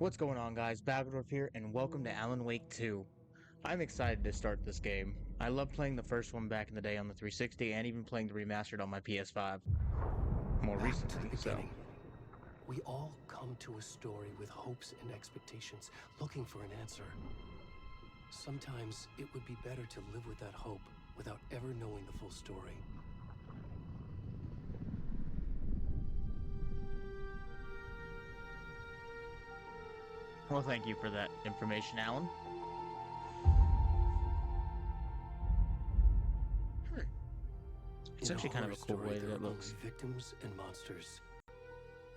What's going on, guys? Babadorf here, and welcome to Alan Wake 2. I'm excited to start this game. I love playing the first one back in the day on the 360 and even playing the remastered on my PS5 more Back to the recently, so... beginning. We all come to a story with hopes and expectations, looking for an answer. Sometimes it would be better to live with that hope without ever knowing the full story. Well, thank you for that information, Alan. It's In actually kind of a cool horror way story, that it there are looks. only victims and monsters.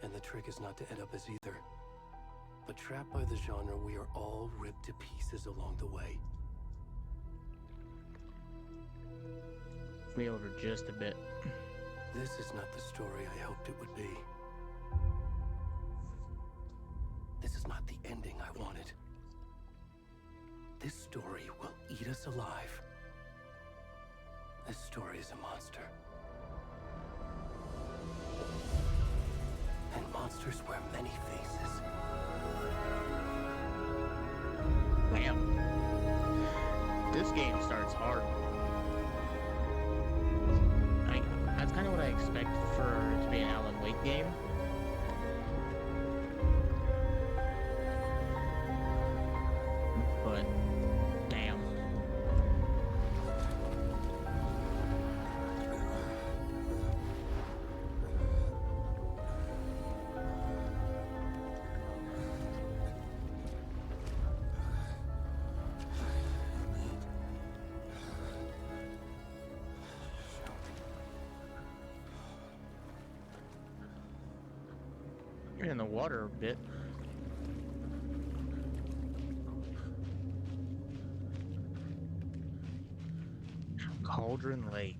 And the trick is not to end up as either. But trapped by the genre, we are all ripped to pieces along the way. Me over just a bit. This is not the story I hoped it would be. This is not the ending I wanted. This story will eat us alive. This story is a monster. And monsters wear many faces. Damn. This game starts hard. That's kind of what I expect for it to be an Alan Wake game. But, damn. You're in the water a bit. Cauldron Lake.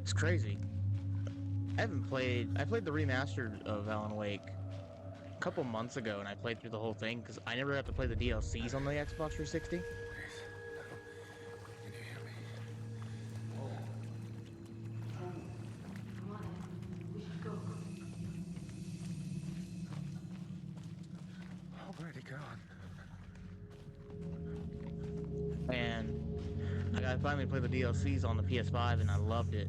It's crazy. I played the remastered of Alan Wake a couple months ago, and I played through the whole thing because I never got to play the DLCs on the Xbox 360. Already gone. And I got to finally play the DLCs on the PS5, and I loved it.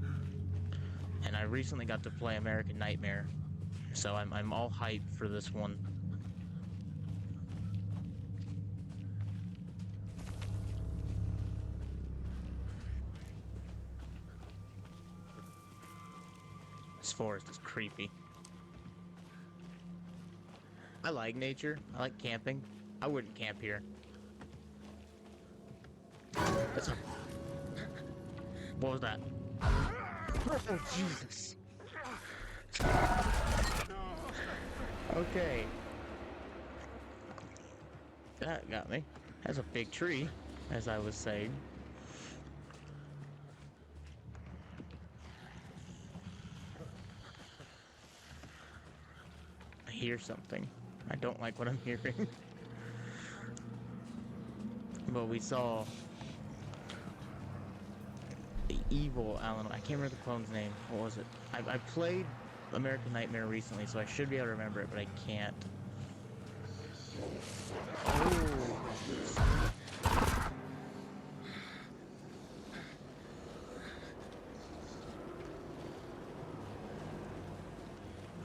And I recently got to play American Nightmare, so I'm all hyped for this one. This forest is creepy. I like nature. I like camping. I wouldn't camp here. What was that? Oh, Jesus. Okay. That got me. That's a big tree, as I was saying. I hear something. I don't like what I'm hearing. But we saw the evil Alan. I can't remember the clone's name. What was it? I played American Nightmare recently, so I should be able to remember it, but I can't. Oh.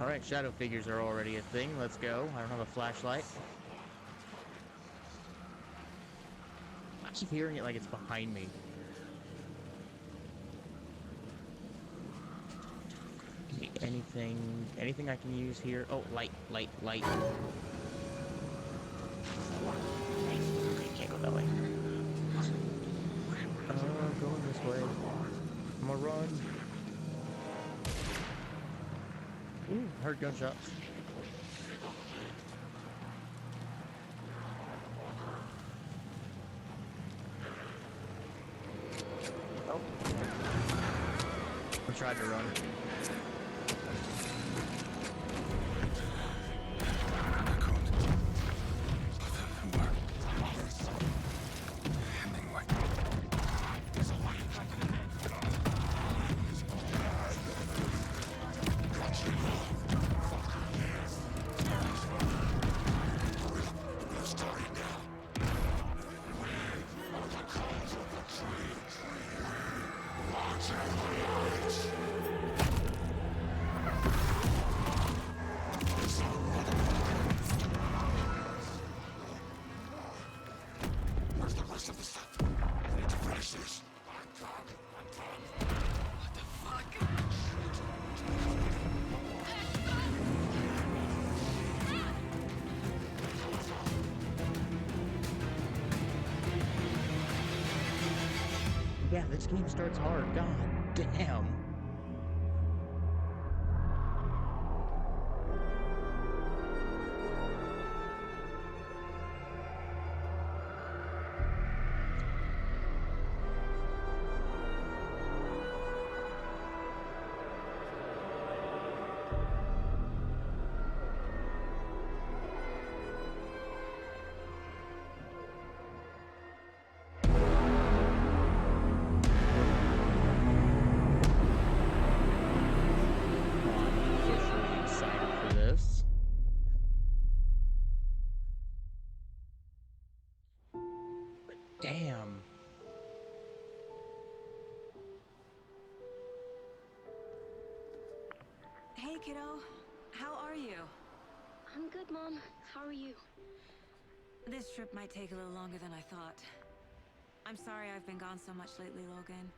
Alright, shadow figures are already a thing. Let's go. I don't have a flashlight. I keep hearing it like it's behind me. Anything I can use here? Oh, light. Okay, can't go that way. Going this way. I'm gonna run. Ooh, heard gunshots. Oh. I tried to run. What the fuck? Yeah, this game starts hard. God damn. I'm officially excited for this. But damn. Hey, kiddo. How are you? I'm good, Mom. How are you? This trip might take a little longer than I thought. I'm sorry I've been gone so much lately, Logan.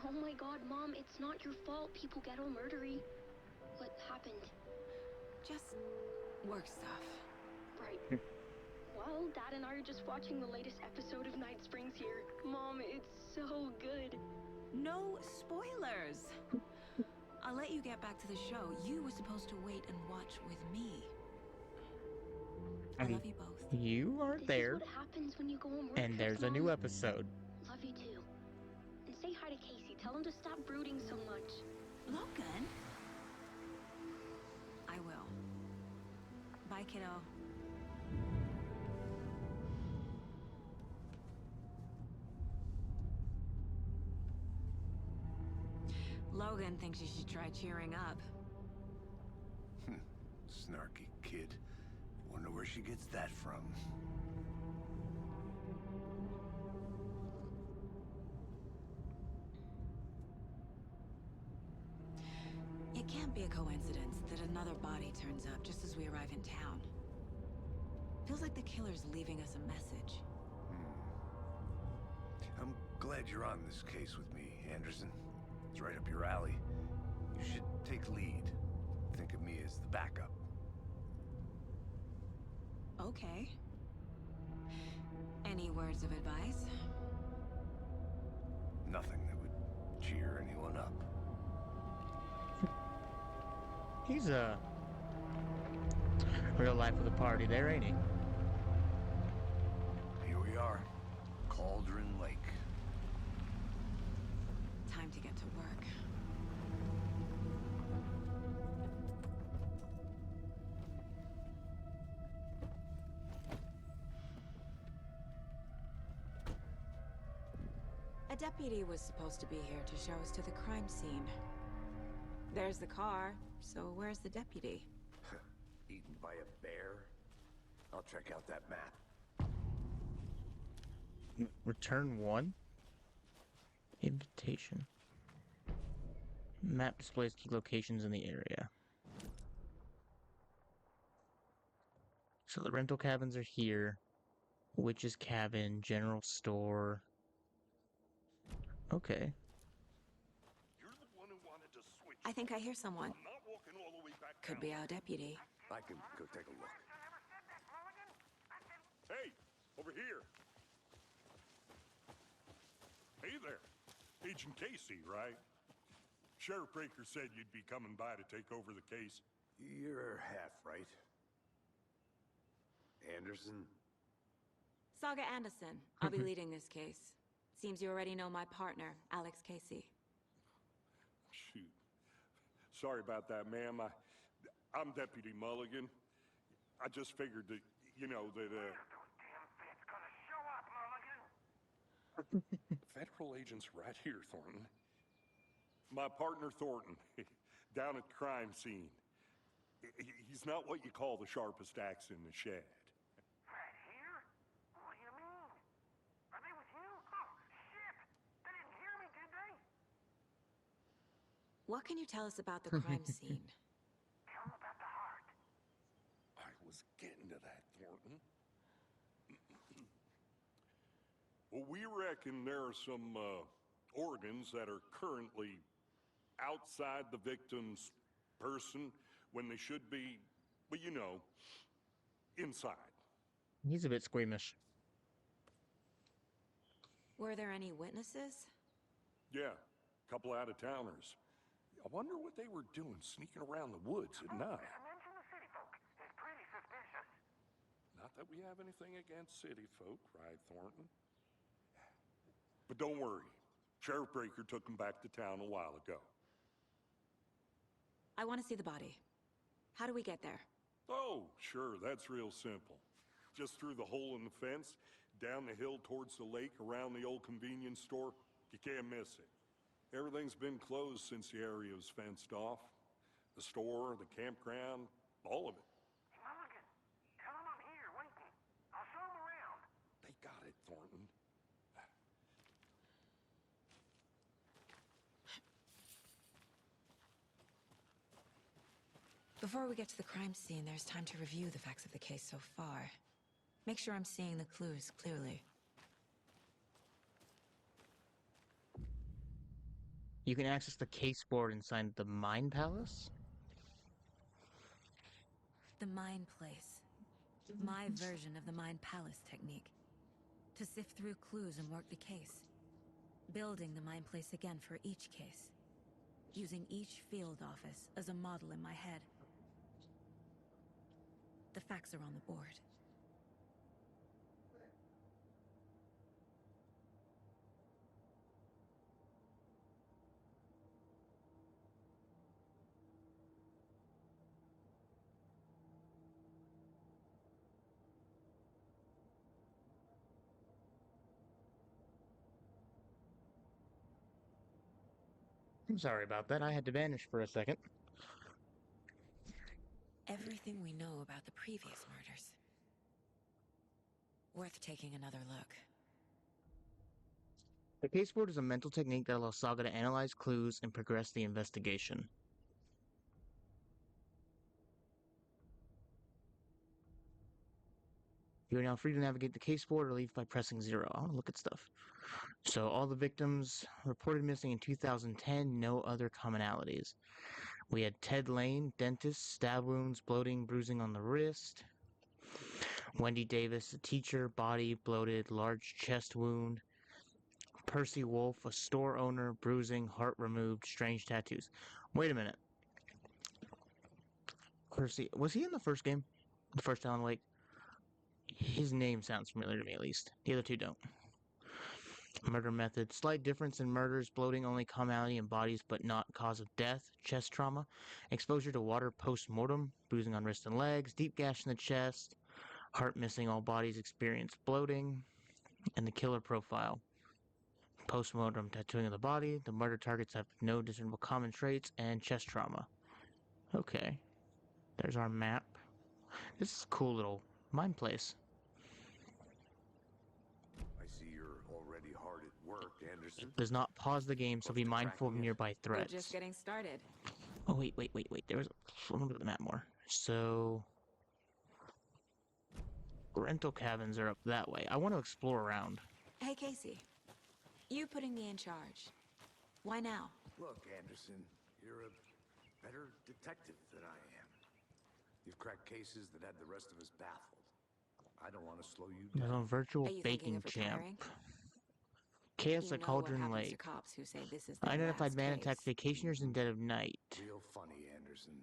Oh my god, Mom, it's not your fault people get all murdery. What happened? Just work stuff. Right. Well, Dad and I are just watching the latest episode of Night Springs here. Mom, it's so good. No spoilers! I'll let you get back to the show. You were supposed to wait and watch with me. I love you both. You aren't This there, is what happens when you go on road and trips, there's a Mom. new episode. Love you too. And say hi to Casey. Tell him to stop brooding so much. Logan? I will. Bye, kiddo. Logan thinks you should try cheering up. Snarky kid. Wonder where she gets that from. It can't be a coincidence that another body turns up just as we arrive in town. Feels like the killer's leaving us a message. I'm glad you're on this case with me, Anderson. It's right up your alley. You should take lead. Think of me as the backup. Okay. Any words of advice? Nothing that would cheer anyone up. He's real life of the party there, ain't he? Here we are. Cauldron Lake. Time to get to work. A deputy was supposed to be here to show us to the crime scene. There's the car, so where's the deputy? Eaten by a bear? I'll check out that map. Return 1? Invitation. Map displays key locations in the area. So the rental cabins are here. Witch's cabin, general store. Okay. You're the one who wanted to switch. I think I hear someone. I'm not walking all the way back Could down. be our deputy. I can go take a look. Hey, over here. Hey there. Agent Casey, right? Sheriff Breaker said you'd be coming by to take over the case. You're half right. Anderson? Saga Anderson. I'll be leading this case. Seems you already know my partner, Alex Casey. Shoot. Sorry about that, ma'am. I'm Deputy Mulligan. I just figured that, you know, that, Federal agents right here, Thornton. My partner, Thornton, down at the crime scene. He's not what you call the sharpest axe in the shed. Right here? What do you mean? Are they with you? Oh, shit! They didn't hear me, did they? What can you tell us about the crime scene? Tell them about the heart. I was getting to that, Thornton. Well, we reckon there are some organs that are currently outside the victim's person when they should be, well, you know, inside. He's a bit squeamish. Were there any witnesses? Yeah, a couple out-of-towners. I wonder what they were doing sneaking around the woods at night. Mention the city folk. It's pretty suspicious. Not that we have anything against city folk, right, Thornton? But don't worry. Sheriff Breaker took him back to town a while ago. I want to see the body. How do we get there? Oh, sure, that's real simple. Just through the hole in the fence, down the hill towards the lake, around the old convenience store. You can't miss it. Everything's been closed since the area was fenced off. The store, the campground, all of it. Mulligan, tell him I'm here waiting. I'll show him around. They got it, Thornton. Before we get to the crime scene, there's time to review the facts of the case so far. Make sure I'm seeing the clues clearly. You can access the case board inside the Mind Palace. The Mind Place. My version of the Mind Palace technique. To sift through clues and work the case. Building the Mind Place again for each case. Using each field office as a model in my head. The facts are on the board. I'm sorry about that. I had to vanish for a second. Everything we know about the previous murders. Worth taking another look. The case board is a mental technique that allows Saga to analyze clues and progress the investigation. You are now free to navigate the case board or leave by pressing 0. I want to look at stuff. So all the victims reported missing in 2010, no other commonalities. We had Ted Lane, dentist, stab wounds, bloating, bruising on the wrist. Wendy Davis, a teacher, body bloated, large chest wound. Percy Wolf, a store owner, bruising, heart removed, strange tattoos. Wait a minute. Percy, was he in the first game? The first Alan Wake? His name sounds familiar to me, at least. The other two don't. Murder method. Slight difference in murders. Bloating only commonality in bodies, but not cause of death. Chest trauma. Exposure to water post-mortem. Bruising on wrist and legs. Deep gash in the chest. Heart missing. All bodies experience bloating. And the killer profile. Post-mortem tattooing of the body. The murder targets have no discernible common traits. And chest trauma. Okay. There's our map. This is a cool little mind place. I see you're already hard at work, Anderson. Does not pause the game, so be mindful of nearby We're threats. just getting started. Oh, wait. There was... Let me look at the map more. So... rental cabins are up that way. I want to explore around. Hey, Casey. You putting me in charge. Why now? Look, Anderson, you're a better detective than I am. You've cracked cases that had the rest of us baffled. I don't want to slow you There's a down. virtual Are you thinking baking of champ. retiring? Chaos You at know Cauldron what happens to Lake. cops who say this is their Unidentified last man case. attacked vacationers in dead of night. Real funny, Anderson.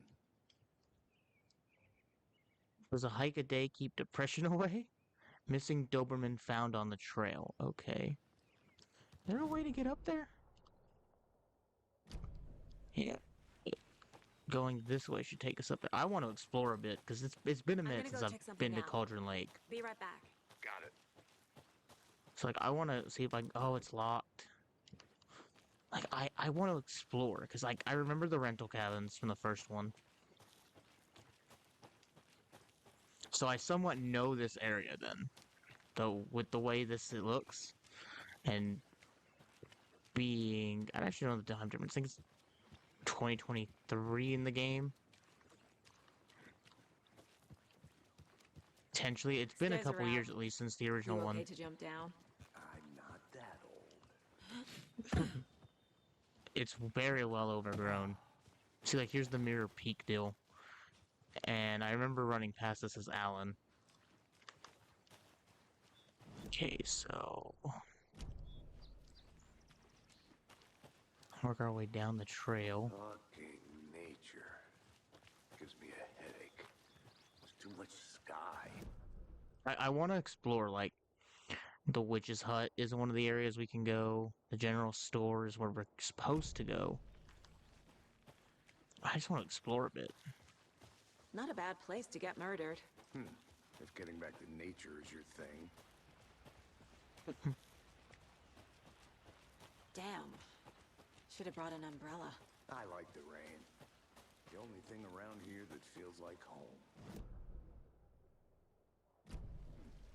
Does a hike a day keep depression away? Missing Doberman found on the trail. Okay. Is there a way to get up there? Yeah. Going this way should take us up there. I want to explore a bit, because it's been a minute gonna since go I've check something been to out. Cauldron Lake. Be right back. Got it. So, like, I want to see if I... Oh, it's locked. Like, I want to explore, because, like, I remember the rental cabins from the first one. So I somewhat know this area, then. Though, with the way it looks. And being... I actually don't know the time difference. I think it's 2023 in the game. Potentially. It's been a Stairs couple are out. years, at least, since the You original okay one. to jump down? I'm not. It's very well overgrown. See, like, here's the Mirror Peak deal. And I remember running past this as Alan. Okay, so... work our way down the trail. Fucking nature. Gives me a headache. There's too much sky. I want to explore, like, the witch's hut is one of the areas we can go. The general store is where we're supposed to go. I just want to explore a bit. Not a bad place to get murdered. If getting back to nature is your thing. Damn. Should have brought an umbrella. I like the rain. The only thing around here that feels like home.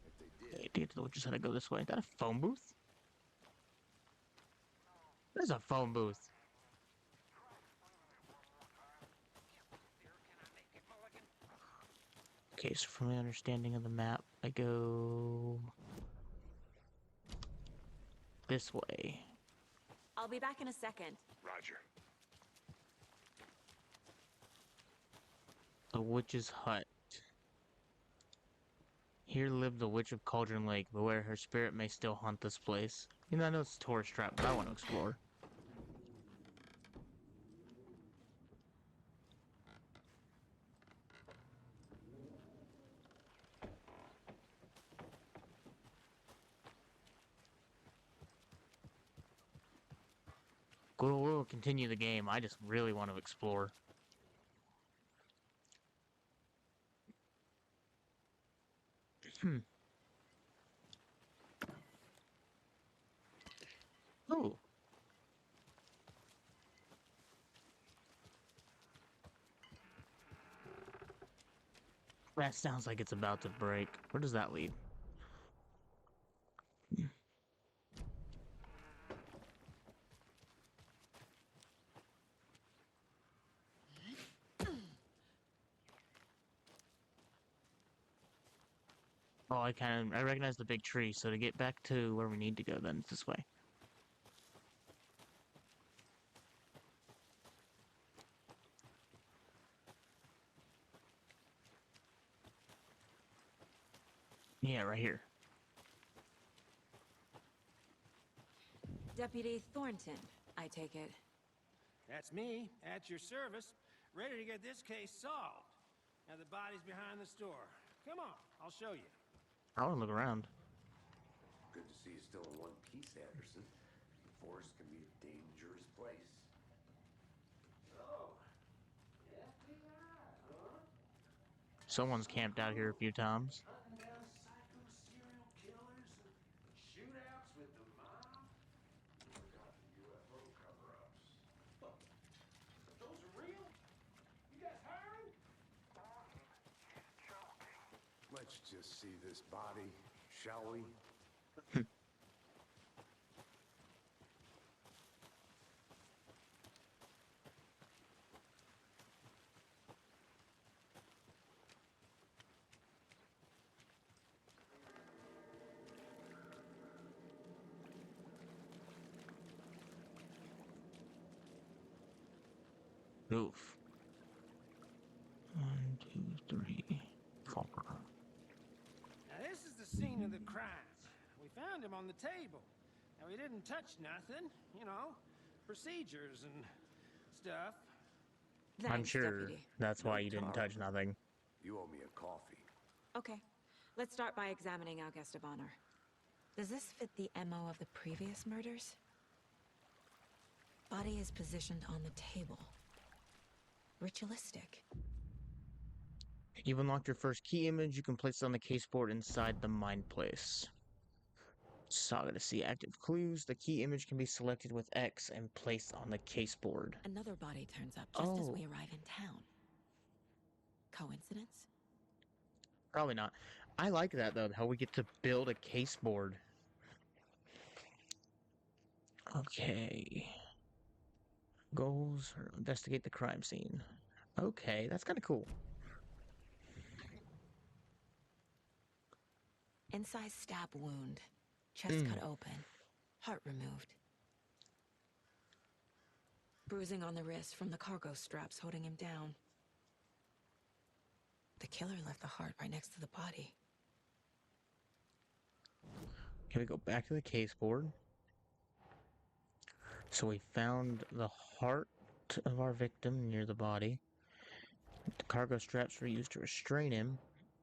If they did. Okay, to get to the witch's hut, I go this way. Is that a phone booth? There's a phone booth. Okay, so from my understanding of the map, I go this way. I'll be back in a second. Roger. The witch's hut. Here lived the witch of Cauldron Lake, but where her spirit may still haunt this place. You know, I know it's a tourist trap, but I want to explore. We'll continue the game. I just really want to explore. Oh. That sounds like it's about to break. Where does that lead? Oh, I recognize the big tree, so to get back to where we need to go, then it's this way. Yeah, right here. Deputy Thornton, I take it. That's me, at your service, ready to get this case solved. Now the body's behind the store. Come on, I'll show you. I want to look around. Good to see you still in one piece, Anderson. The forest can be a dangerous place. Oh, FBI, huh? Someone's camped out here a few times. Hunting down psycho serial killers and shootouts with the mob? You forgot the UFO cover-ups. Those are real? You guys hiring? Let's just see this body, shall we? Oof. 1, 2, 3, 4. Now this is the scene of the crime. We found him on the table. Now he didn't touch nothing, you know, procedures and stuff. I'm Thanks, sure Deputy. that's why you didn't touch nothing. You owe me a coffee. Okay. Let's start by examining our guest of honor. Does this fit the MO of the previous murders? Body is positioned on the table. Ritualistic. You've unlocked your first key image. You can place it on the case board inside the mind place. Saga to see active clues. The key image can be selected with X and placed on the case board. Another body turns up just as Oh. we arrive in town. Coincidence? Probably not. I like that, though, how we get to build a case board. Okay. Goals or investigate the crime scene. Okay, that's kind of cool. Incised stab wound. Chest cut open. Heart removed. Bruising on the wrist from the cargo straps holding him down. The killer left the heart right next to the body. Can we go back to the case board? So we found the heart of our victim near the body. The cargo straps were used to restrain him,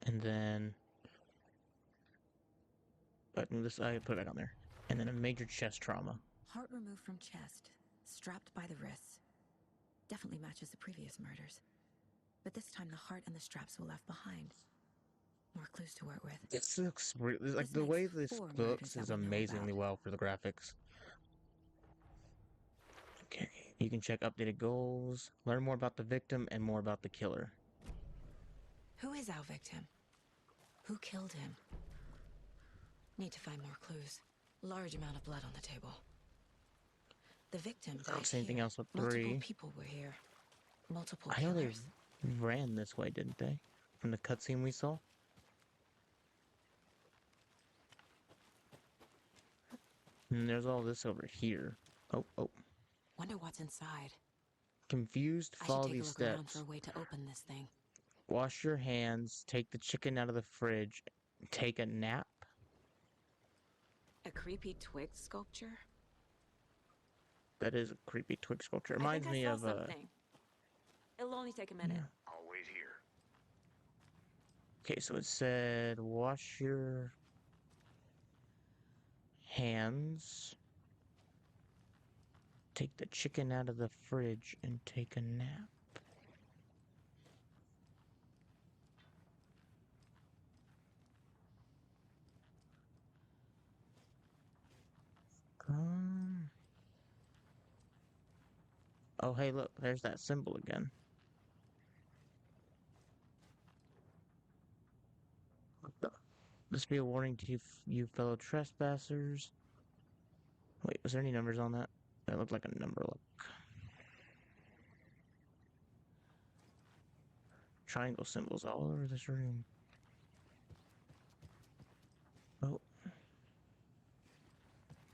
and then... But this, I put it back on there. And then a major chest trauma. Heart removed from chest, strapped by the wrists. Definitely matches the previous murders. But this time the heart and the straps were left behind. More clues to work with. This looks really, like This the way makes this 4 looks murders that is we know amazingly about. well for the graphics. Okay, you can check updated goals, learn more about the victim, and more about the killer. Who is our victim? Who killed him? Need to find more clues. Large amount of blood on the table. The victim I don't died see anything here. else with Multiple 3. people were here. Multiple I know they killers. ran this way, didn't they? From the cutscene we saw? And there's all this over here. Oh. Wonder what's inside. Confused, I should follow take a these look around steps. for a way to open this thing. Wash your hands, take the chicken out of the fridge, take a nap. A creepy twig sculpture? That is a creepy twig sculpture. It I reminds think I me saw of something. It'll only take a minute. Yeah. I'll wait here. Okay, so it said wash your hands, take the chicken out of the fridge, and take a nap. Oh, hey, look, there's that symbol again. This be a warning to you fellow trespassers. Wait, was there any numbers on that? That looked like a number. Look. Triangle symbols all over this room. Oh.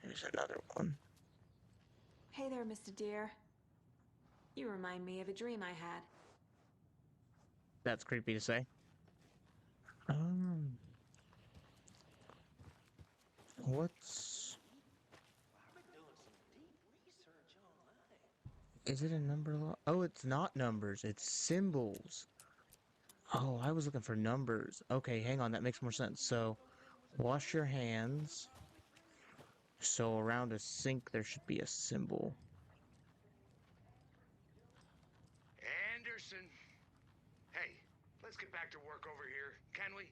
There's another one. Hey there, Mr. Deer. You remind me of a dream I had. That's creepy to say. What's... Is it a number lock? Oh, it's not numbers. It's symbols. Oh, I was looking for numbers. Okay, hang on. That makes more sense. So, wash your hands. So, around a sink, there should be a symbol. Anderson! Hey, let's get back to work over here, can we?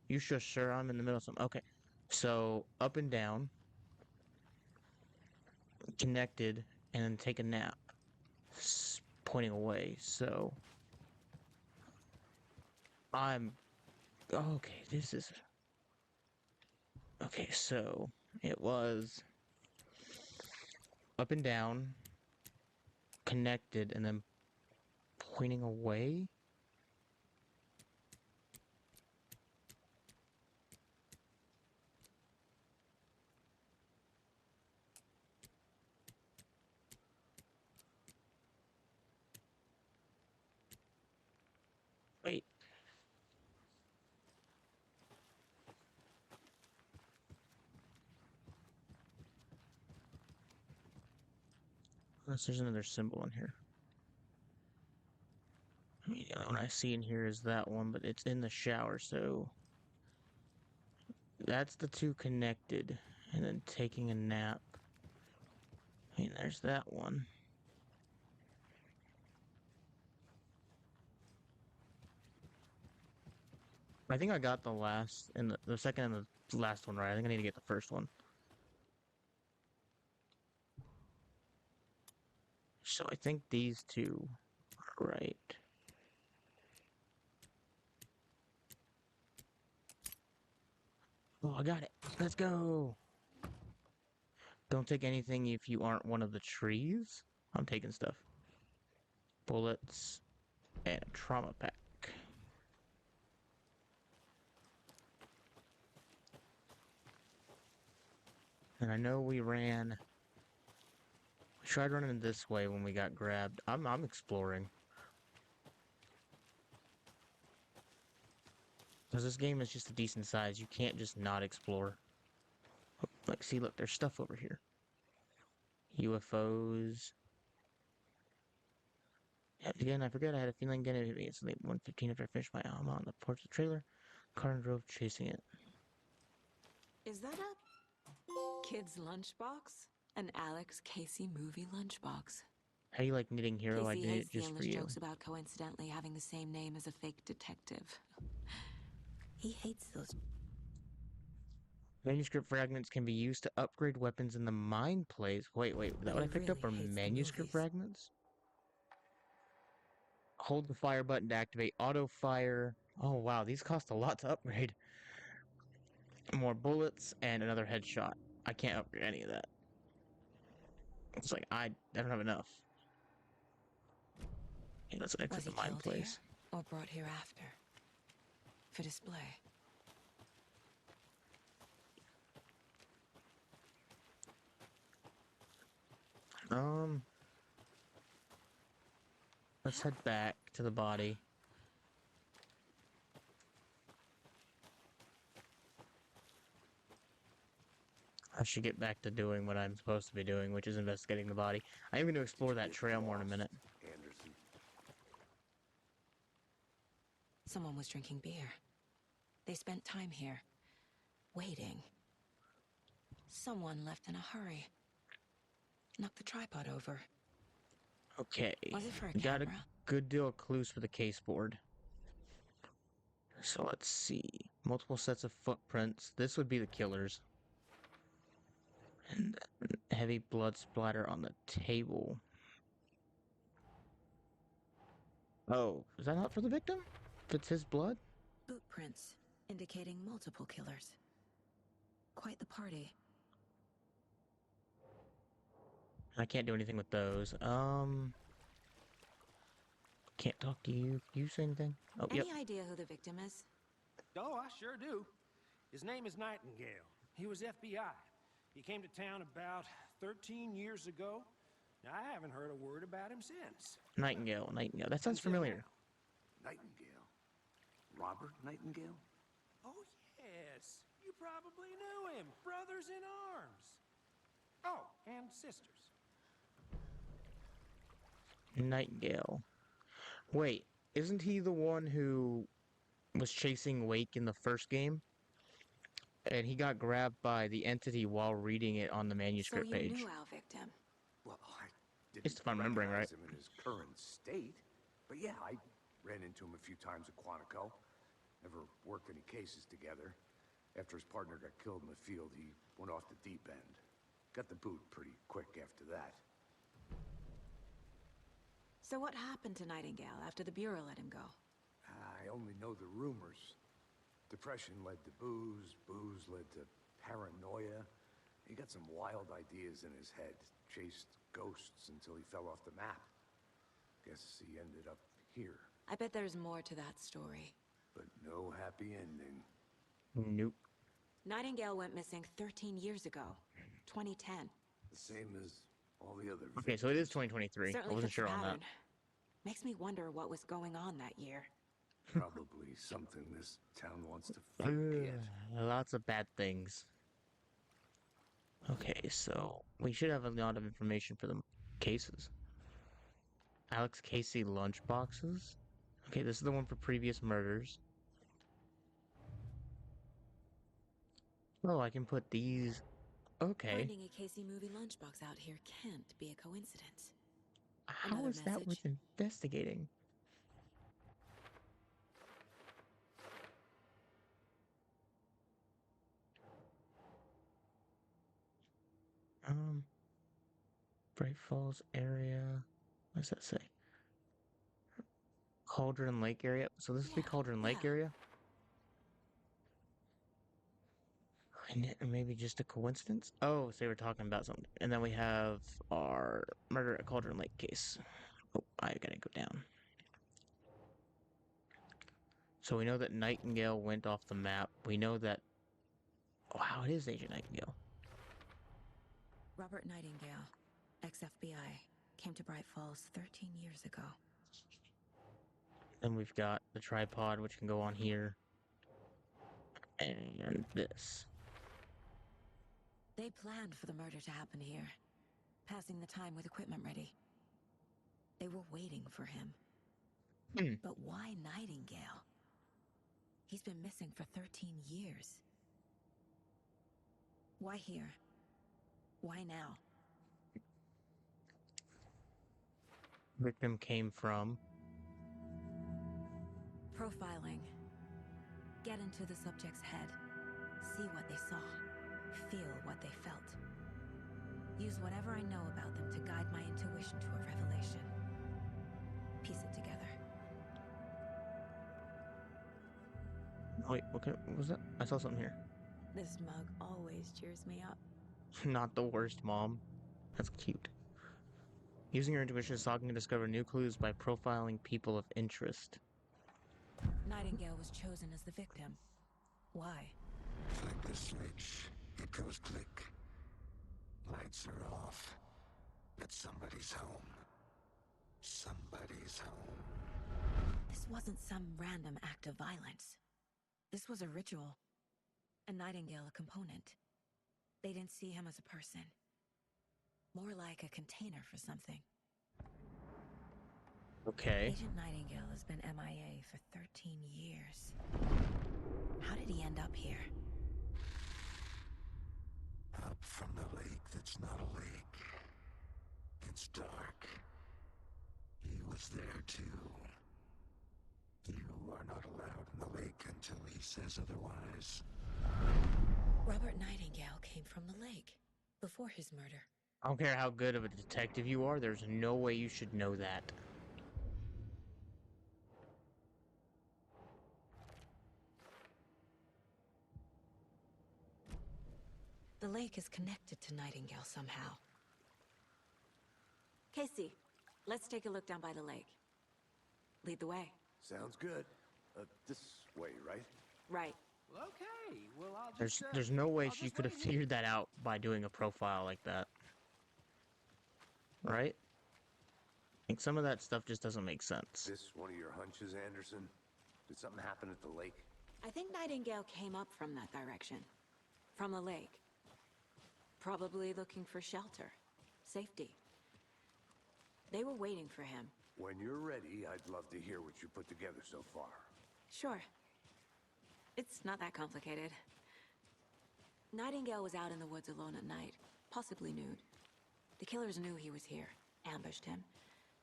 You shush, sir. I'm in the middle of something. Okay. So, up and down. Connected. And then take a nap. Pointing away. So... Okay, this is... Okay, so... It was... Up and down. Connected, and then... Pointing away? Wait. Unless there's another symbol in here. I mean, the only one I see in here is that one, but it's in the shower, so... That's the two connected. And then taking a nap. I mean, there's that one. I think I got the last, and the second and the last one right. I think I need to get the first one. So I think these two are right. Oh, I got it. Let's go. Don't take anything if you aren't one of the trees. I'm taking stuff. Bullets and a trauma pack. And I know we ran We tried running this way when we got grabbed. I'm exploring. Because this game is just a decent size. You can't just not explore. Like, see, look, there's stuff over here. UFOs. Again, I forget I had a feeling getting it. It's late 1:15 after I finished my Alma on the porch of the trailer. Car and drove chasing it. Is that a kid's lunchbox? An Alex Casey movie lunchbox. How you like knitting hero? I Casey did it hates the just for endless you. jokes about coincidentally having the same name as a fake detective. He hates those. Manuscript fragments can be used to upgrade weapons in the mine place. Wait, is that But what I he picked up? really Or hates the manuscript movies. fragments? Hold the fire button to activate auto fire. Oh wow, these cost a lot to upgrade. More bullets and another headshot. I can't upgrade any of that. It's like I don't have enough. Okay, let's exit Was the he mine killed here place. or brought here after? For display. Let's head back to the body. I should get back to doing what I'm supposed to be doing, which is investigating the body. I am going to explore that trail more in a minute. Anderson. Someone was drinking beer. They spent time here, waiting. Someone left in a hurry. Knocked the tripod over. Okay, Was it for a we got a camera? good deal of clues for the case board. So let's see. Multiple sets of footprints. This would be the killers. And heavy blood splatter on the table. Oh, is that not for the victim? If it's his blood? Boot prints, indicating multiple killers. Quite the party. I can't do anything with those. Can't talk to you. You say anything? Oh, Any yep. idea who the victim is? Oh, I sure do. His name is Nightingale. He was FBI. He came to town about 13 years ago. I haven't heard a word about him since. Nightingale. That sounds Until familiar. now. Nightingale. Robert Nightingale? Oh, yes. You probably knew him. Brothers in arms. Oh, and sisters. Nightingale. Wait, isn't he the one who was chasing Wake in the first game? And he got grabbed by the entity while reading it on the So manuscript you page. knew our victim. Well, I Just didn't if I'm remembering right. recognize him in his current state. But yeah, I ran into him a few times at Quantico. Never worked any cases together. After his partner got killed in the field, he went off the deep end. Got the boot pretty quick after that. So what happened to Nightingale after the Bureau let him go? I only know the rumors. Depression led to booze, booze led to paranoia. He got some wild ideas in his head, chased ghosts until he fell off the map. Guess he ended up here, I bet there's more to that story. but no happy ending. Nope. Nightingale went missing 13 years ago. 2010. The same as all the other Okay, so it is 2023. I Certainly wasn't fits sure the on that. pattern. Makes me wonder what was going on that year. Probably something this town wants to forget. Lots of bad things. Okay, so we should have a lot of information for the cases. Alex Casey lunchboxes. Okay, this is the one for previous murders. Oh, I can put these. Okay. Finding a Casey movie lunchbox out here can't be a coincidence. How Another is that message? worth investigating? Bright Falls area. What does that say? Cauldron Lake area. So this is the Yeah, Cauldron Lake yeah. area. And maybe just a coincidence? Oh, so they were talking about something. And then we have our murder at Cauldron Lake case. Oh, I gotta go down. So we know that Nightingale went off the map. We know that... Wow, it is Agent Nightingale. Robert Nightingale. ex-FBI, came to Bright Falls 13 years ago. Then we've got the tripod, which can go on here. And this. They planned for the murder to happen here, passing the time with equipment ready. They were waiting for him. But why Nightingale? He's been missing for 13 years. Why here? Why now? Victim came from. Profiling. Get into the subject's head. See what they saw. Feel what they felt. Use whatever I know about them to guide my intuition to a revelation. Piece it together. Oh, wait, what was that? I saw something here. This mug always cheers me up. Not the worst, Mom. That's cute. Using your intuition, Stalking can discover new clues by profiling people of interest. Nightingale was chosen as the victim. Why? Flick the switch. It goes click. Lights are off. But somebody's home. Somebody's home. This wasn't some random act of violence. This was a ritual. A Nightingale a component. They didn't see him as a person. More like a container for something. Okay. Agent Nightingale has been MIA for 13 years. How did he end up here? Up from the lake that's not a lake. It's dark. He was there too. You are not allowed in the lake until he says otherwise. Robert Nightingale came from the lake before his murder. I don't care how good of a detective you are, there's no way you should know that. The lake is connected to Nightingale somehow. Casey, let's take a look down by the lake. Lead the way. Sounds good. This way, right? Right. Well, okay. Well, I'll just, There's no way I'll she just could have wait here. figured that out by doing a profile like that. Right? Like, some of that stuff just doesn't make sense. This one of your hunches, Anderson? Did something happen at the lake? I think Nightingale came up from that direction. From the lake. Probably looking for shelter. Safety. They were waiting for him. When you're ready, I'd love to hear what you put together so far. Sure. It's not that complicated. Nightingale was out in the woods alone at night, possibly nude. The killers knew he was here, ambushed him,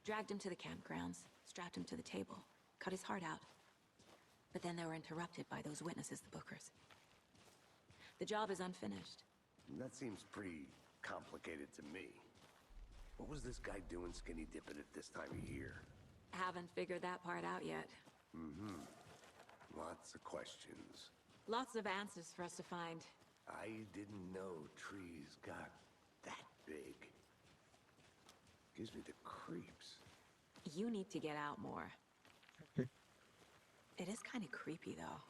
dragged him to the campgrounds, strapped him to the table, cut his heart out. But then they were interrupted by those witnesses, the Bookers. The job is unfinished. That seems pretty complicated to me. What was this guy doing skinny dipping at this time of year? Haven't figured that part out yet. Mm-hmm. Lots of questions. Lots of answers for us to find. I didn't know trees got that big. Gives me the creeps. You need to get out more. It is kind of creepy, though.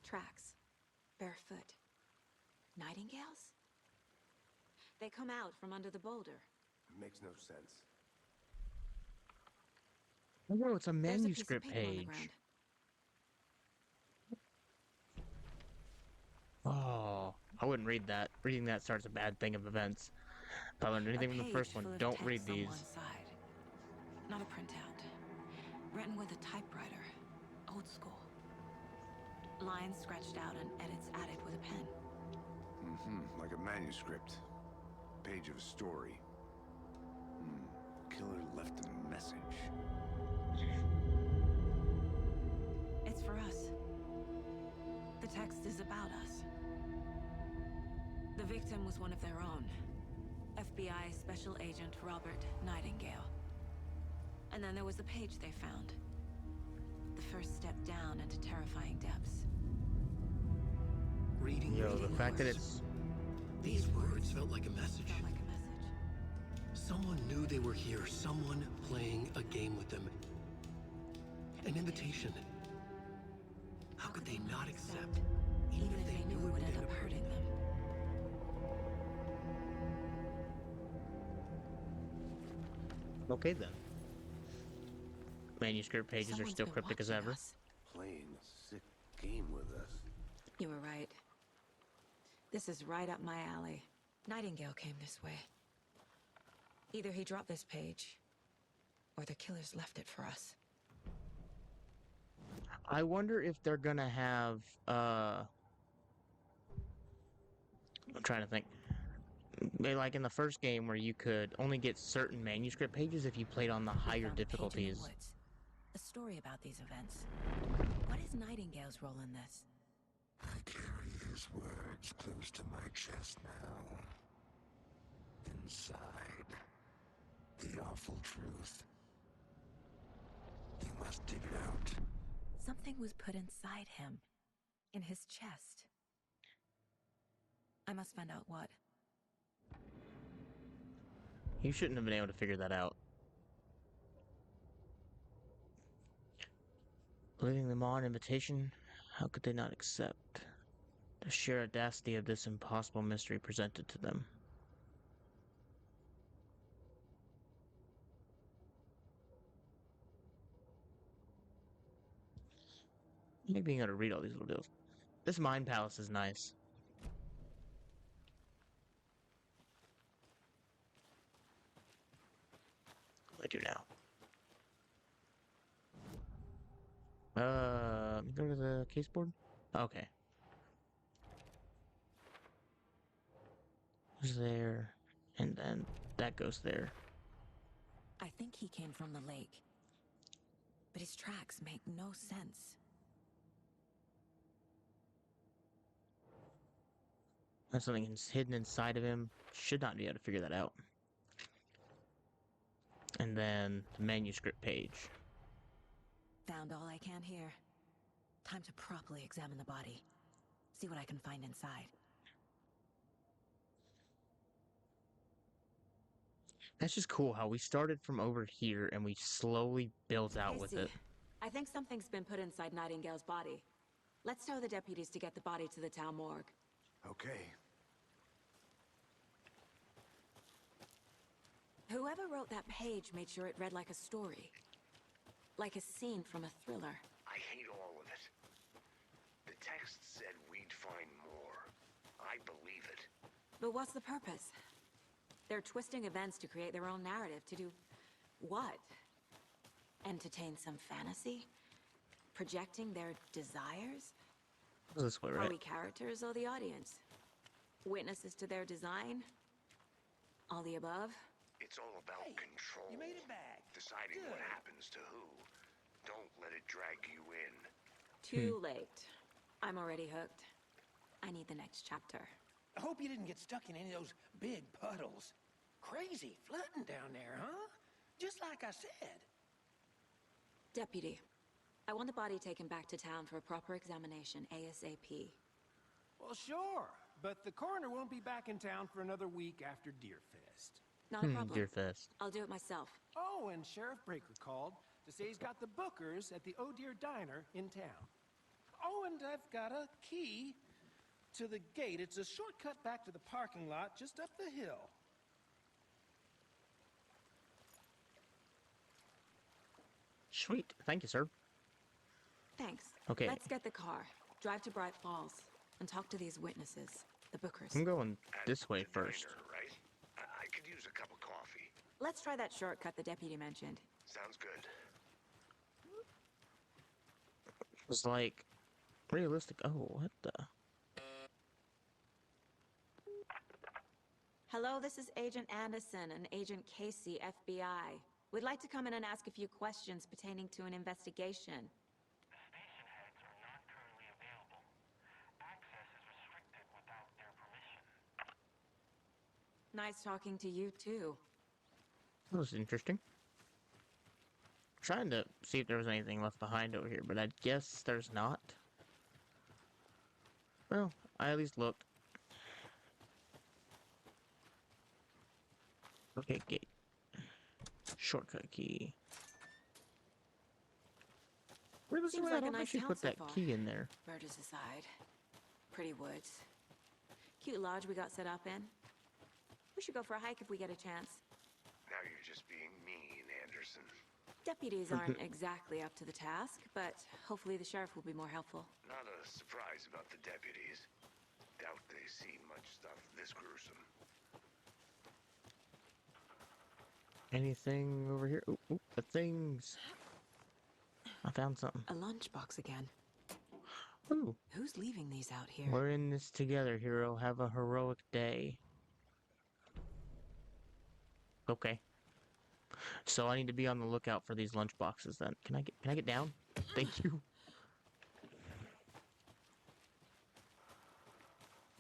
Tracks. Barefoot. Nightingales? They come out from under the boulder. Makes no sense. Oh, no, it's a There's a piece of manuscript paper on the page. ground. Oh, I wouldn't read that. Reading that starts a bad thing of events. If I learned anything A from the page first one, full of don't text read on these. one side. Not a printout. Written with a typewriter. Old school. Lines scratched out and edits added with a pen. Mm-hmm. Like a manuscript. Page of a story. Killer left a message. It's for us. The text is about us. The victim was one of their own. FBI Special Agent Robert Nightingale. And then there was the page they found. The first step down into terrifying depths. Reading The fact that it's... these words felt like a message. Felt like a message. Someone knew they were here. Someone playing a game with them. An invitation. How could they not accept? Even if they knew it would end up hurting them. Okay then. Manuscript pages are Someone's still been cryptic as watching ever. us. Playing a sick game with us. You were right. This is right up my alley. Nightingale came this way. Either he dropped this page, or the killers left it for us. I wonder if they're gonna have, I'm trying to think. Like in the first game where you could only get certain manuscript pages if you played on the We higher found a page in the difficulties. woods. A story about these events. What is Nightingale's role in this? I carry his words close to my chest now. Inside, the awful truth. You must dig it out. Something was put inside him. In his chest. I must find out what. You shouldn't have been able to figure that out. Leading them on invitation, how could they not accept the sheer audacity of this impossible mystery presented to them? Maybe being able to read all these little deals. This Mind Palace is nice. What do I do now? Go to the case board? Okay. Goes there, and then that goes there. I think he came from the lake. But his tracks make no sense. There's something hidden inside of him. Should not be able to figure that out. And then the manuscript page. Found all I can here. Time to properly examine the body. See what I can find inside. That's just cool how we started from over here and we slowly built out with it. I think something's been put inside Nightingale's body. Let's tell the deputies to get the body to the town morgue. Okay. Whoever wrote that page made sure it read like a story. Like a scene from a thriller. I hate all of it. The text said we'd find more. I believe it. But what's the purpose? They're twisting events to create their own narrative. To do what? Entertain some fantasy? Projecting their desires? This way, Are right? we characters or the audience? Witnesses to their design? All the above? It's all about control. You made it back. Deciding what Good. happens to who. Don't let it drag you in. Too late. I'm already hooked. I need the next chapter. I hope you didn't get stuck in any of those big puddles. Crazy flooding down there, huh? Just like I said. Deputy, I want the body taken back to town for a proper examination ASAP. Well, sure. But the coroner won't be back in town for another week after Deerfest. Not a problem. Deerfest. I'll do it myself. Oh, and Sheriff Breaker called to say he's got the Bookers at the Oh Deer Diner in town. Oh, and I've got a key to the gate. It's a shortcut back to the parking lot just up the hill. Sweet. Thank you, sir. Thanks. Okay. Let's get the car. Drive to Bright Falls and talk to these witnesses, the Bookers. I'm going this way The first. diner, right? I could use a cup of coffee. Let's try that shortcut the deputy mentioned. Sounds good. It was like realistic. Oh, what the? Hello, this is Agent Anderson and Agent Casey, FBI. We'd like to come in and ask a few questions pertaining to an investigation. The station heads are not currently available. Access is restricted without their permission. Nice talking to you, too. That was interesting. Trying to see if there was anything left behind over here, but I guess there's not. Well, I at least looked. Okay, gate. Shortcut key. Where the Seems way like I a don't nice actually town put so that far. key in there. Murders aside. Pretty woods. Cute lodge we got set up in. We should go for a hike if we get a chance. Now you're just being mean. Anderson. Deputies aren't exactly up to the task, but hopefully the sheriff will be more helpful. Not a surprise about the deputies. Doubt they've seen much stuff this gruesome. Anything over here? Ooh, ooh, the things. I found something. A lunchbox again. Ooh, Who's leaving these out here? we're in this together, hero. Have a heroic day. Okay. So I need to be on the lookout for these lunch boxes then. Can I get down? Thank you.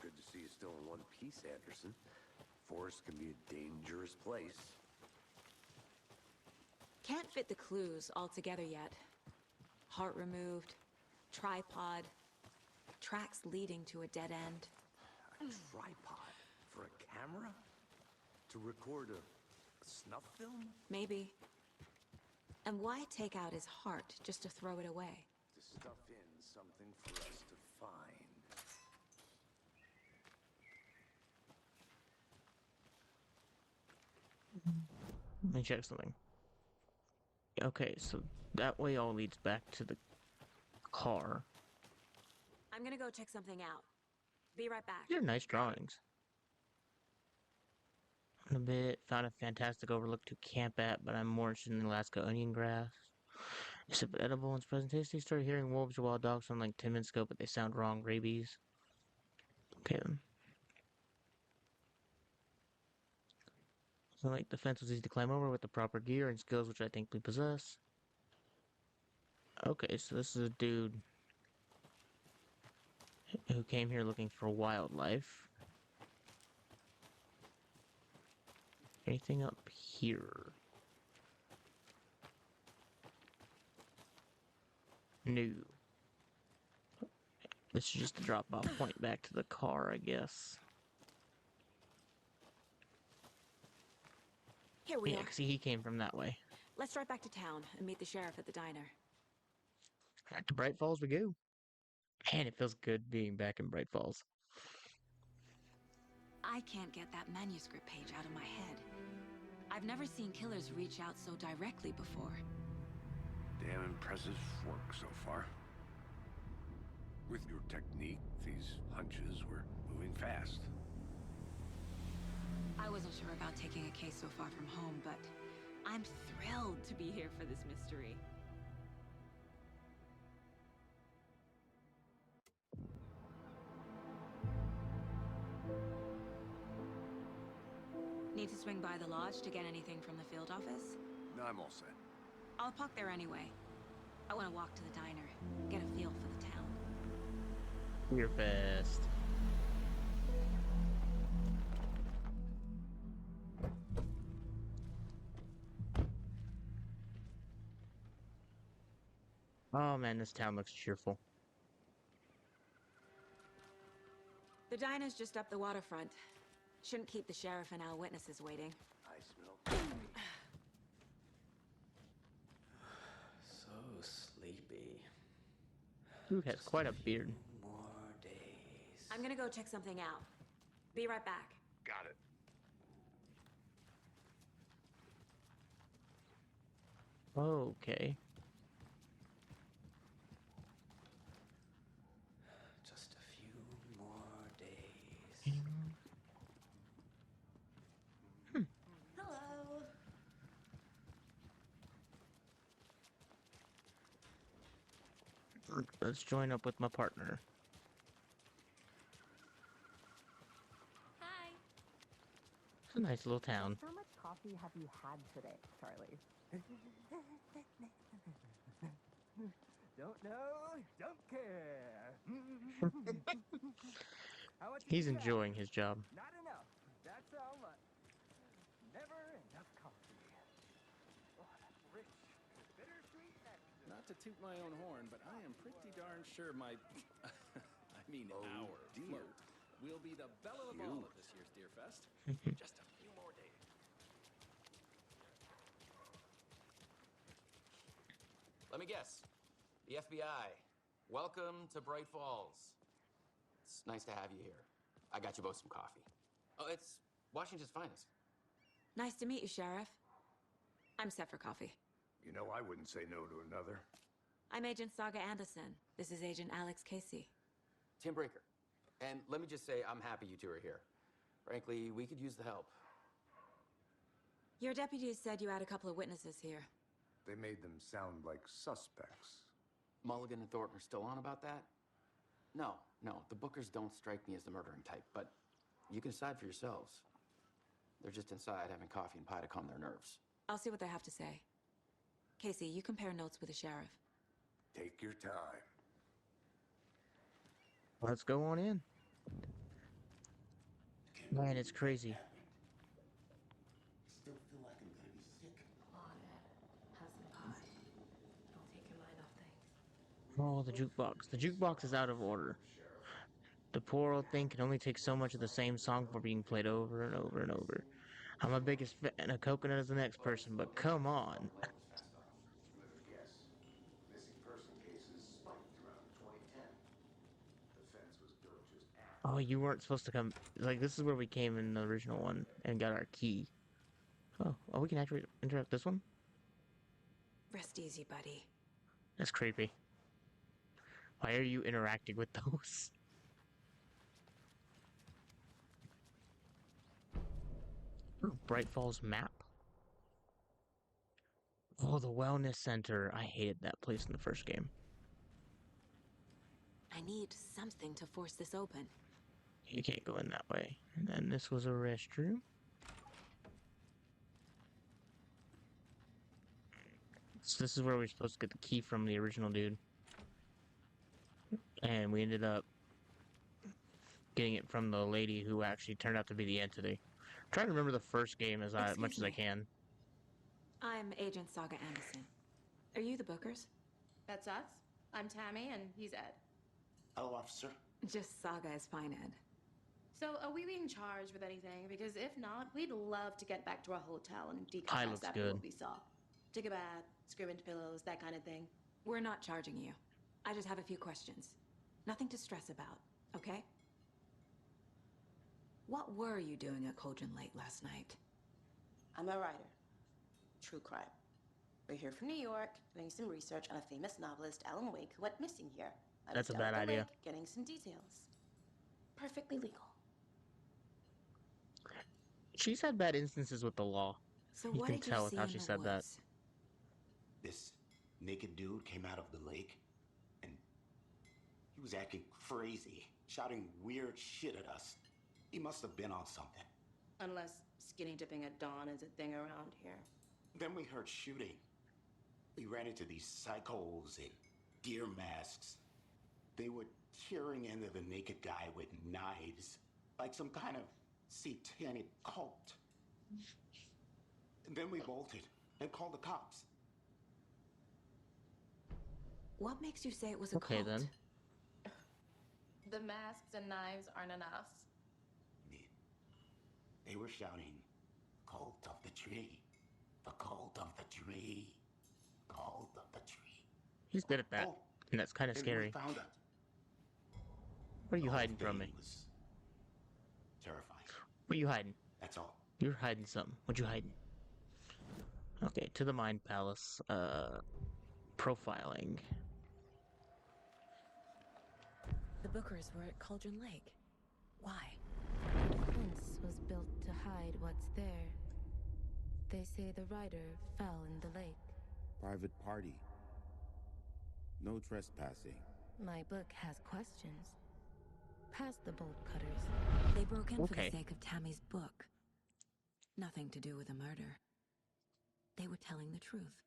Good to see you still in one piece, Anderson. Forest can be a dangerous place. Can't fit the clues all together yet. Heart removed, tripod, tracks leading to a dead end. A tripod for a camera? To record a snuff film? Maybe. And why take out his heart just to throw it away? To stuff in something for us to find. Let me check something. Okay, so that way all leads back to the car. I'm gonna go check something out. Be right back. These are nice drawings. A bit. Found a fantastic overlook to camp at, but I'm more interested in the Alaska onion grass. It's a bit edible and present tasty. Started hearing wolves or wild dogs on like 10 minutes ago, but they sound wrong. Rabies. Okay then. So like the fence was easy to climb over with the proper gear and skills, which I think we possess. Okay, so this is a dude who came here looking for wildlife. Anything up here? No. This is just a drop-off point back to the car, I guess. Here we Yeah, are. see, he came from that way. Let's drive back to town and meet the sheriff at the diner. Back to Bright Falls we go. Man, it feels good being back in Bright Falls. I can't get that manuscript page out of my head. I've never seen killers reach out so directly before. Damn impressive work so far. With your technique, these hunches were moving fast. I wasn't sure about taking a case so far from home, but I'm thrilled to be here for this mystery. Need to swing by the lodge to get anything from the field office? No, I'm all set. I'll park there anyway. I want to walk to the diner, get a feel for the town. Your best. Oh man, this town looks cheerful. The diner's just up the waterfront. Shouldn't keep the sheriff and our witnesses waiting. I smell. So sleepy. Dude has quite a beard. More days. I'm gonna go check something out. Be right back. Got it. Okay. Just a few more days. Hello. Let's join up with my partner. Hi. It's a nice little town. How much coffee have you had today, Charlie? Don't know, don't care. How much He's did you have? enjoying his job. Not enough. That's how much. Never enough coffee. Oh, that's rich, bittersweet nectar. Not to toot my own horn, but I am pretty darn sure my... I mean our float will be the belle of the ball at this year's Deer Fest. Just a few more days. Let me guess. The FBI. Welcome to Bright Falls. It's nice to have you here. I got you both some coffee. Oh, it's Washington's finest. Nice to meet you, Sheriff. I'm set for coffee. You know, I wouldn't say no to another. I'm Agent Saga Anderson. This is Agent Alex Casey. Tim Breaker. And let me just say, I'm happy you two are here. Frankly, we could use the help. Your deputies said you had a couple of witnesses here. They made them sound like suspects. Mulligan and Thornton are still on about that? No, the Bookers don't strike me as the murdering type, but you can decide for yourselves. They're just inside having coffee and pie to calm their nerves. I'll see what they have to say. Casey, you compare notes with the sheriff. Take your time. Let's go on in. Man, it's crazy. Still feel like I'm gonna be sick. Come on, Ed. Have some pie. It'll take your mind off things. Oh, the jukebox. The jukebox is out of order. The poor old thing can only take so much of the same song before being played over and over and over. I'm a biggest fan of Coconut as the next person, but come on. Let me guess. Missing person cases spiked around 2010. The fence was built just after. Oh, you weren't supposed to come. Like, this is where we came in the original one and got our key. Oh, we can actually interrupt this one? Rest easy, buddy. That's creepy. Why are you interacting with those? Bright Falls map. Oh, the wellness center. I hated that place in the first game. I need something to force this open. You can't go in that way. And then this was a restroom. So this is where we're supposed to get the key from the original dude. And we ended up getting it from the lady who actually turned out to be the entity. I'm trying to remember the first game as much as I can. I'm Agent Saga Anderson. Are you the Bookers? That's us. I'm Tammy, and he's Ed. Hello, officer. Just Saga is fine, Ed. So, are we being charged with anything? Because if not, we'd love to get back to our hotel and Pie decompress looks after good. what we saw. Take a bath, scream into pillows, that kind of thing. We're not charging you. I just have a few questions. Nothing to stress about, okay? What were you doing at Cauldron late last night? I'm a writer. True crime. We're here from New York, doing some research on a famous novelist, Alan Wake, who went missing here. I That's was a down bad at the idea. lake, getting some details. Perfectly legal. She's had bad instances with the law. So You what can did tell you with see how in she the said that. woods? This naked dude came out of the lake, and he was acting crazy, shouting weird shit at us. He must have been on something. Unless skinny dipping at dawn is a thing around here. Then we heard shooting. We ran into these psychos in deer masks. They were tearing into the naked guy with knives, like some kind of satanic cult. And then we bolted and called the cops. What makes you say it was a Okay, cult? then. The masks and knives aren't enough. They were shouting, "Cult of the tree, the cult of the tree, cult of the tree." He's good at that. Oh, And that's kind of and scary. we found it. What are you The whole hiding from me? thing was terrifying. What are you hiding? That's all. You're hiding something. What you hiding? Okay, to the Mind Palace. Profiling. The Bookers were at Cauldron Lake. Why? The fence was built to hide what's there. They say the rider fell in the lake. Private party. No trespassing. My book has questions. Past the bolt cutters. They broke in for Okay. the sake of Tammy's book. Nothing to do with a murder. They were telling the truth.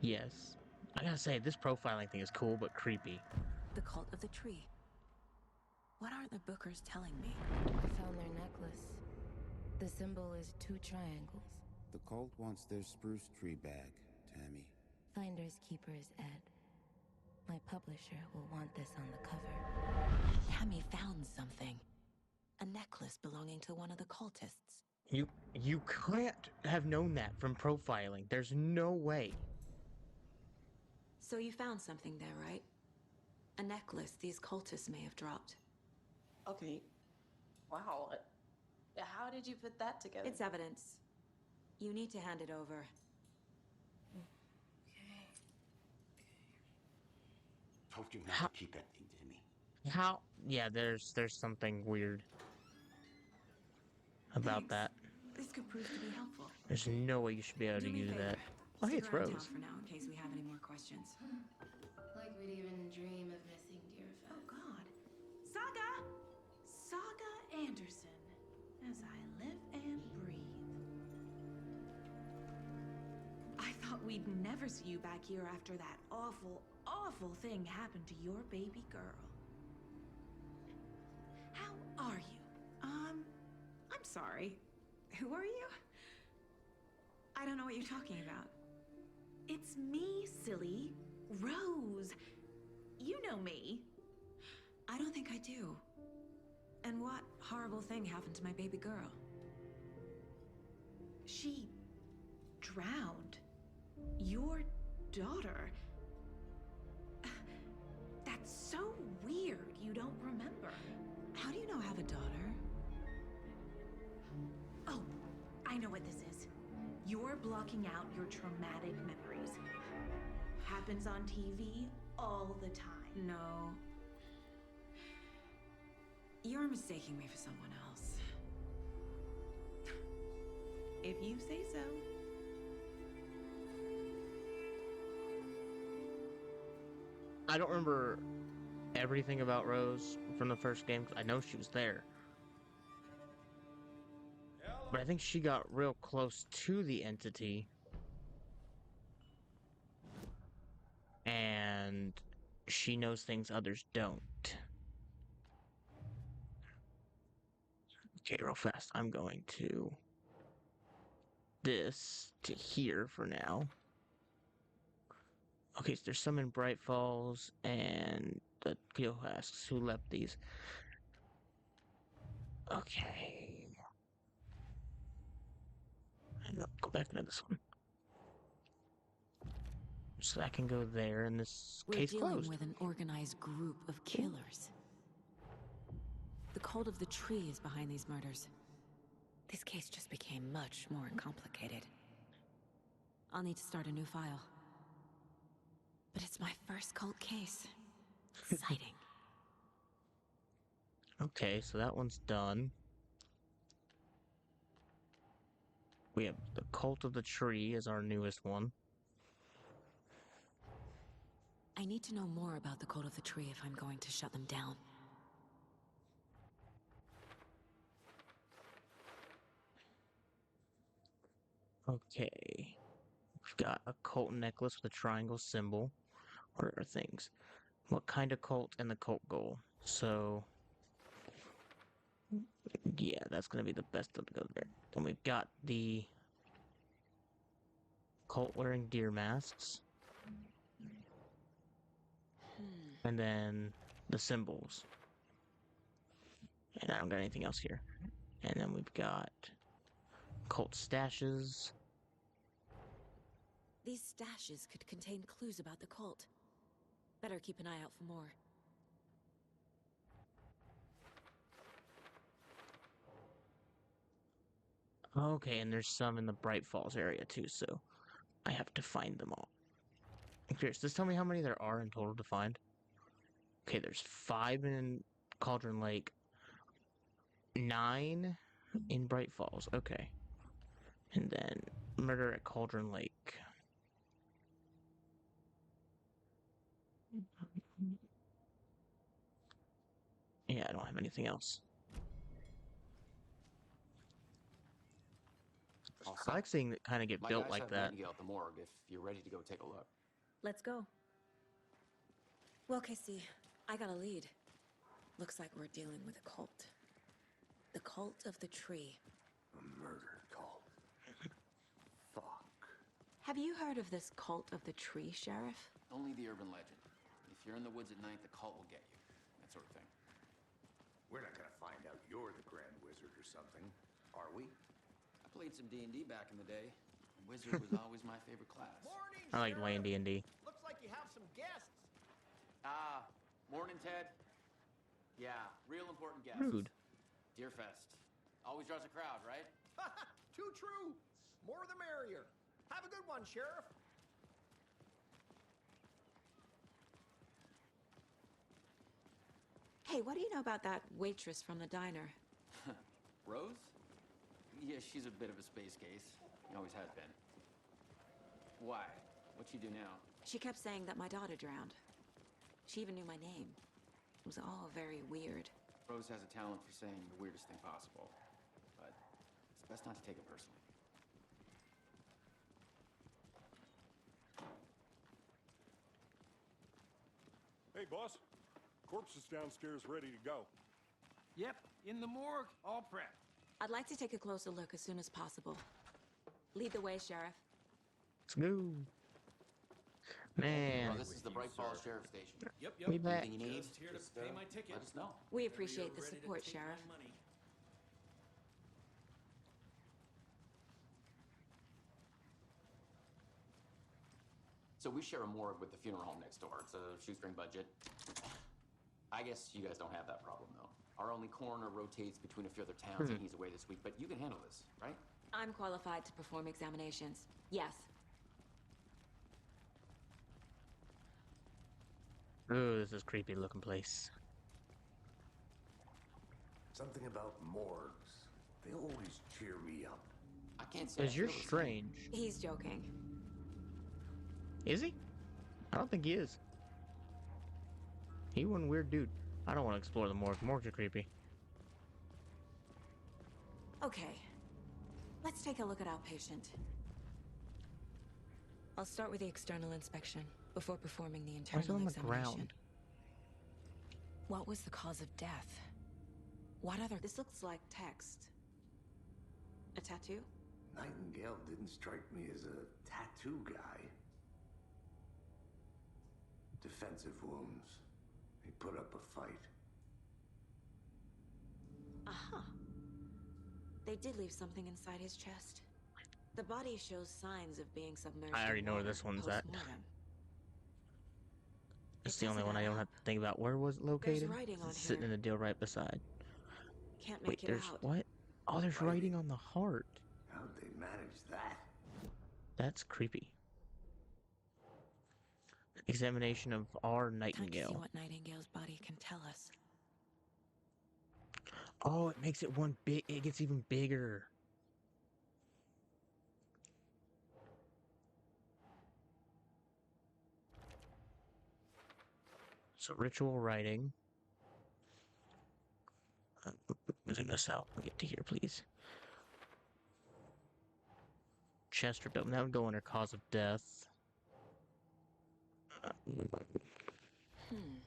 Yes. I gotta say, this profiling thing is cool, but creepy. The cult of the tree. What are the Bookers telling me? I found their necklace. The symbol is 2 triangles. The cult wants their spruce tree back, Tammy. Finders keepers, Ed. My publisher will want this on the cover. Tammy found something. A necklace belonging to one of the cultists. You can't have known that from profiling. There's no way. So you found something there, right? A necklace these cultists may have dropped. Okay. Wow. How did you put that together? It's evidence. You need to hand it over. Told you not to keep that thing to me. How? Yeah, there's something weird about Thanks. that. This could prove to be helpful. There's no way you should be able to Do me a use favor. that. Oh, hey, Stick it's around town Rose. for now in case we have any more questions. Like we'd even dream of missing Deerfest. Oh God. Saga Anderson. As I live and breathe. I thought we'd never see you back here after that awful, awful thing happened to your baby girl. How are you? I'm sorry. Who are you? I don't know what you're talking about. It's me, silly. Rose. You know me. I don't think I do. And what horrible thing happened to my baby girl? She drowned. Your daughter. That's so weird you don't remember. How do you know I have a daughter? Oh, I know what this is. You're blocking out your traumatic memories. Happens on TV all the time. No. You're mistaking me for someone else. If you say so. I don't remember everything about Rose from the first game. I know she was there. But I think she got real close to the entity. And she knows things others don't. Okay, real fast. I'm going to this to here for now. Okay, so there's some in Bright Falls, and the Gil asks who left these. Okay. And I'll go back into this one. So I can go there, and this We're case dealing closed. with an organized group of killers. The cult of the tree is behind these murders. This case just became much more complicated. I'll need to start a new file. But it's my first cult case. Exciting. Okay, so that one's done. We have the Cult of the Tree as our newest one. I need to know more about the cult of the tree if I'm going to shut them down. Okay. We've got a cult necklace with a triangle symbol. What are things? What kind of cult and the cult goal? So, yeah, that's going to be the best of go there. Then we've got the cult wearing deer masks. And then the symbols. And I don't got anything else here. And then we've got cult stashes. These stashes could contain clues about the cult. Better keep an eye out for more. Okay, and there's some in the Bright Falls area too, so I have to find them all. I'm curious, just tell me how many there are in total to find. Okay, there's 5 in Cauldron Lake, 9 in Bright Falls. Okay. And then murder at Cauldron Lake. Yeah, I don't have anything else. I like seeing it kind of get built like that. You out the morgue if you're ready to go take a look. Let's go. Well, Casey, I got a lead. Looks like we're dealing with a cult. The cult of the tree. A murder cult. Fuck. Have you heard of this cult of the tree, Sheriff? Only the urban legend. If you're in the woods at night, the cult will get you. That sort of thing. We're not gonna find out you're the Grand Wizard or something, are we? I played some D&D back in the day. Wizard was always my favorite class. Morning, I like playing Sheriff. D&D. Looks like you have some guests. Morning, Ted. Yeah, real important guest. Rude. Deerfest. Always draws a crowd, right? Too true. More the merrier. Have a good one, Sheriff. Hey, what do you know about that waitress from the diner? Rose? Yeah, she's a bit of a space case. Always has been. Why? What'd she do now? She kept saying that my daughter drowned. She even knew my name. It was all very weird. Rose has a talent for saying the weirdest thing possible. But it's best not to take it personally. Hey, boss. Corpse is downstairs ready to go. Yep, in the morgue, all prepped. I'd like to take a closer look as soon as possible. Lead the way, Sheriff. Let's go. Man. Oh, this is the Bright Falls Sheriff Station. Yep, We back. Anything you need? Just here to pay my ticket. Let us know. We appreciate the support, Sheriff. So we share a morgue with the funeral home next door. It's a shoestring budget. I guess you guys don't have that problem, though. Our only coroner rotates between a few other towns, and he's away this week. But you can handle this, right? I'm qualified to perform examinations. Yes. Ooh, this is a creepy looking place. Something about morgues. They always cheer me up. I can't say. Because you're strange. He's joking. Is he? I don't think he is. He one weird dude. I don't want to explore the morgue. Morgues are creepy. Okay. Let's take a look at our patient. I'll start with the external inspection before performing the Why is it internal on the examination. ground? What was the cause of death? What other... This looks like text. A tattoo? Nightingale didn't strike me as a tattoo guy. Defensive wounds. He put up a fight. Aha. They did leave something inside his chest. The body shows signs of being submerged. I already in know where water this one's at. post-mortem. It's It the only doesn't one I add don't have up. to think about. Where was it located? writing on It's sitting here. in the deal right beside. Can't Wait, make it there's out. what? Oh, there's writing on the heart. How'd they manage that? That's creepy. Examination of our Time to see Nightingale. what Nightingale's body can tell us. Oh, it makes it one big. It gets even bigger. So ritual writing. Zoom this out. Get to here, please. Chest ripped open. That would go under cause of death.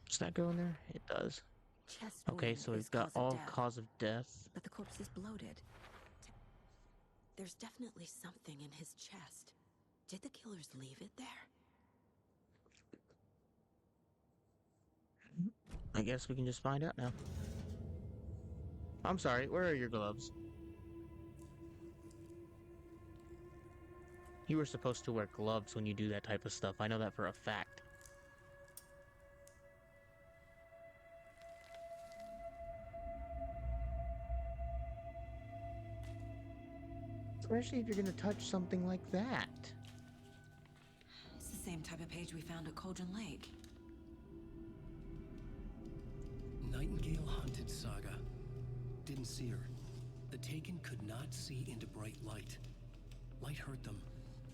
Does that go in there? It does. Chest Okay, wound so is we've got cause of all death, cause of death. but the corpse is bloated. There's definitely something in his chest. Did the killers leave it there? I guess we can just find out now. I'm sorry, where are your gloves? You were supposed to wear gloves when you do that type of stuff. I know that for a fact. Especially if you're gonna touch something like that. It's the same type of page we found at Cauldron Lake. Nightingale hunted Saga. Didn't see her. The Taken could not see into bright light. Light hurt them,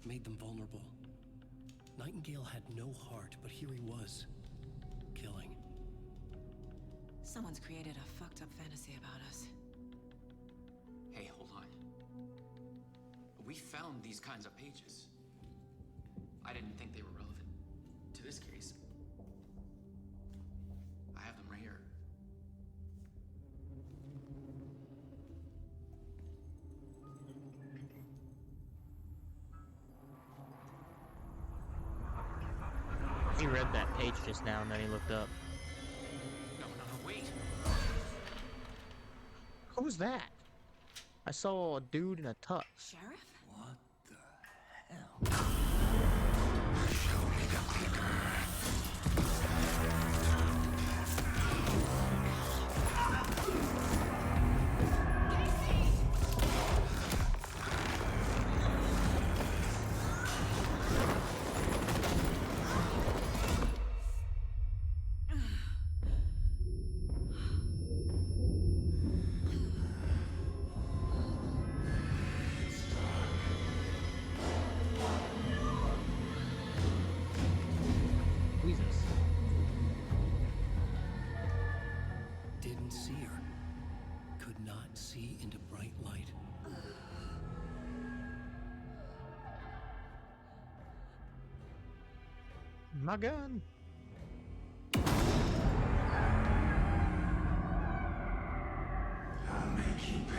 made them vulnerable. Nightingale had no heart, but here he was, killing. Someone's created a fucked up fantasy about us. Hey, hold on. We found these kinds of pages. I didn't think they were relevant to this case. I have them right here. He read that page just now and then he looked up. No, wait. Who was that? I saw a dude in a tux. Sheriff? What the hell? Show me the clicker. faint light. My gun. I'll make you pay.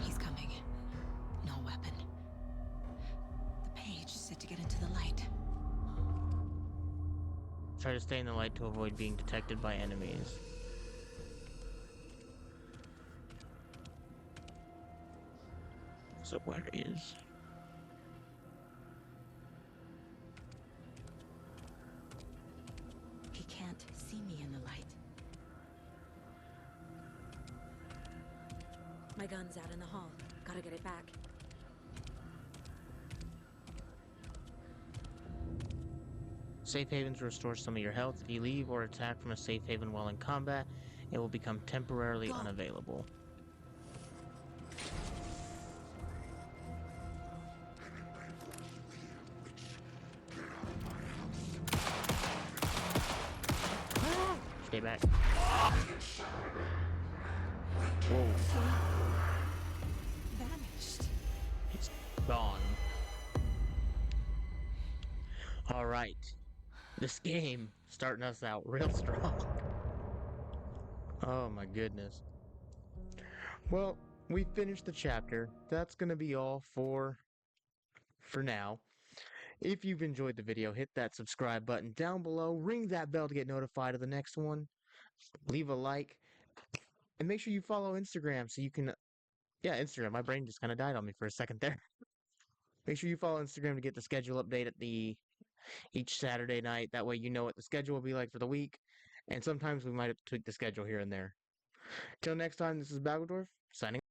He's coming. No weapon. The page said to get into the light. Try to stay in the light to avoid being detected by enemies. So where is... He can't see me in the light. My gun's out in the hall. Gotta get it back. Safe havens restore some of your health. If you leave or attack from a safe haven while in combat, it will become temporarily unavailable. Stay back. Whoa. Vanished. It's gone. Alright. This game starting us out real strong. Oh my goodness. Well, we finished the chapter. That's gonna be all for now. If you've enjoyed the video, hit that subscribe button down below, ring that bell to get notified of the next one, leave a like, and make sure you follow Instagram so you can... Yeah, Instagram. My brain just kind of died on me for a second there. Make sure you follow Instagram to get the schedule update at each Saturday night. That way you know what the schedule will be like for the week. And sometimes we might tweak the schedule here and there. Till next time, this is Battledorf, signing